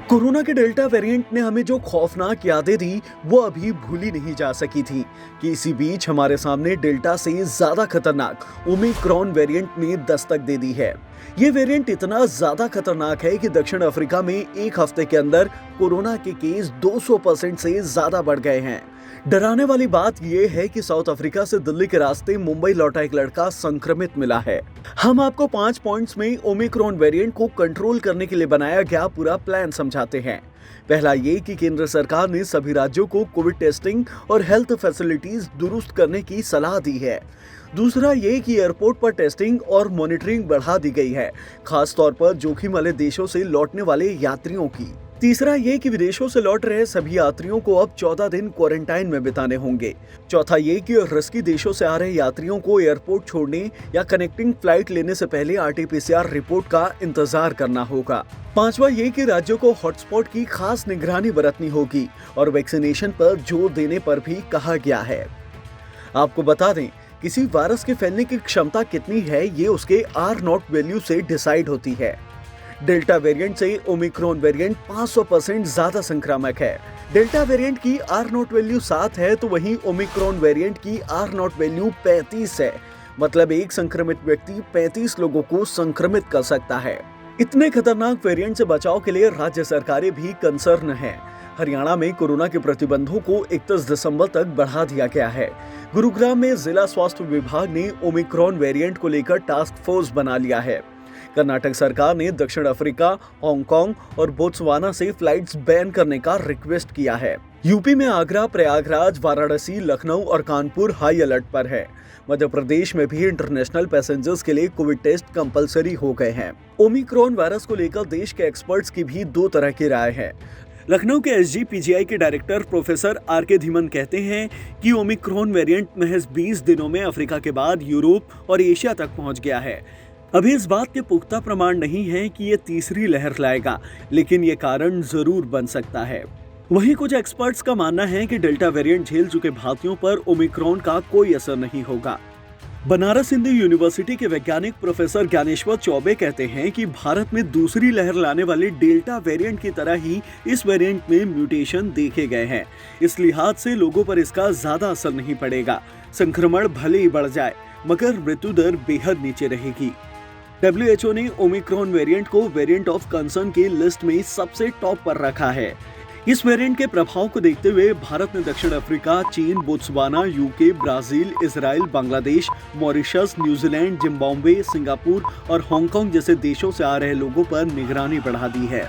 Corona के delta variant ने हमें जो खौफनाक यादें दी वो अभी भूली नहीं जा सकी थी कि इसी बीच हमारे सामने डेल्टा से ज्यादा खतरनाक ओमिक्रॉन वेरिएंट ने दस्तक दे दी है। ये वेरिएंट इतना ज्यादा खतरनाक है कि दक्षिण अफ्रीका में एक हफ्ते के अंदर कोरोना के केस 200% से ज्यादा बढ़ गए हैं। डराने वाली बात यह है कि साउथ अफ्रीका से दिल्ली के रास्ते मुंबई लौटा एक लड़का संक्रमित मिला है। हम आपको 5 पॉइंट्स में ओमिक्रॉन वेरिएंट को कंट्रोल करने के लिए बनाया गया पूरा प्लान समझाते हैं। पहला ये कि केंद्र सरकार ने सभी राज्यों को कोविड टेस्टिंग और हेल्थ फैसिलिटीज दुरुस्त करने की सलाह दी है। दूसरा ये कि एयरपोर्ट पर टेस्टिंग और मॉनिटरिंग बढ़ा दी गई है, खास तौर पर जोखिम वाले देशों से लौटने वाले यात्रियों की। तीसरा ये कि विदेशों से लौट रहे सभी यात्रियों को अब 14 दिन क्वारंटाइन में बिताने होंगे। चौथा ये कि रिस्की देशों से आ रहे यात्रियों को एयरपोर्ट छोड़ने या कनेक्टिंग फ्लाइट लेने से पहले RT-PCR रिपोर्ट का इंतजार करना होगा। पांचवा ये कि राज्यों को हॉटस्पॉट की खास निगरानी बरतनी होगी और वैक्सीनेशन पर जोर देने पर भी कहा गया है। आपको बता दें, किसी वायरस के फैलने की क्षमता कितनी है ये उसके R0 वैल्यू से डिसाइड होती है। डेल्टा वेरिएंट से ओमिक्रॉन वेरिएंट 500% ज्यादा संक्रामक है। डेल्टा वेरिएंट की R0 वैल्यू 7 है तो वहीं ओमिक्रॉन वेरिएंट की R0 वैल्यू 35 है। मतलब एक संक्रमित व्यक्ति 35 लोगों को संक्रमित कर सकता है। इतने खतरनाक वेरिएंट से बचाव के लिए राज्य सरकारें भी कंसर्न हैं। हरियाणा में कोरोना के प्रतिबंधों को 31 दिसंबर तक बढ़ा दिया गया है। गुरुग्राम में जिला स्वास्थ्य विभाग ने ओमिक्रॉन वेरिएंट को लेकर टास्क फोर्स बना लिया है। कर्नाटक सरकार ने दक्षिण अफ्रीका, हांगकांग और बोत्सवाना से फ्लाइट्स बैन करने का रिक्वेस्ट किया है। यूपी में आगरा, प्रयागराज, वाराणसी, लखनऊ और कानपुर हाई अलर्ट पर है। मध्य प्रदेश में भी इंटरनेशनल पैसेंजर्स के लिए कोविड टेस्ट कंपलसरी हो गए हैं। ओमिक्रॉन वायरस को लेकर देश के एक्सपर्ट्स की भी दो तरह की राय है। लखनऊ के SGPGI के डायरेक्टर प्रोफेसर RK धीमन कहते हैं कि ओमिक्रॉन वेरिएंट महज 20 दिनों में अफ्रीका के बाद यूरोप और एशिया तक पहुंच गया है। अभी इस बात के पुख्ता प्रमाण नहीं है कि ये तीसरी लहर लाएगा, लेकिन ये कारण जरूर बन सकता है। वहीं कुछ एक्सपर्ट्स का मानना है कि डेल्टा वेरिएंट झेल चुके भारतीयों पर ओमिक्रॉन का कोई असर नहीं होगा। बनारस हिंदू यूनिवर्सिटी के वैज्ञानिक प्रोफेसर ज्ञानेश्वर चौबे कहते हैं कि भारत में दूसरी लहर लाने वाले डेल्टा वेरिएंट की तरह ही इस वेरिएंट में म्यूटेशन देखे गए हैं। इस लिहाज से लोगों पर इसका ज्यादा असर नहीं पड़ेगा। संक्रमण भले ही बढ़ जाए मगर मृत्यु दर बेहद नीचे रहेगी। WHO ने ओमिक्रॉन वेरिएंट को वेरिएंट ऑफ कंसर्न की लिस्ट में सबसे टॉप पर रखा है। इस वेरिएंट के प्रभाव को देखते हुए भारत ने दक्षिण अफ्रीका, चीन, Botswana, UK, Brazil, Israel, Bangladesh, Mauritius, New Zealand, Zimbabwe, Singapore और हांगकांग जैसे देशों से आ रहे लोगों पर निगरानी बढ़ा दी है।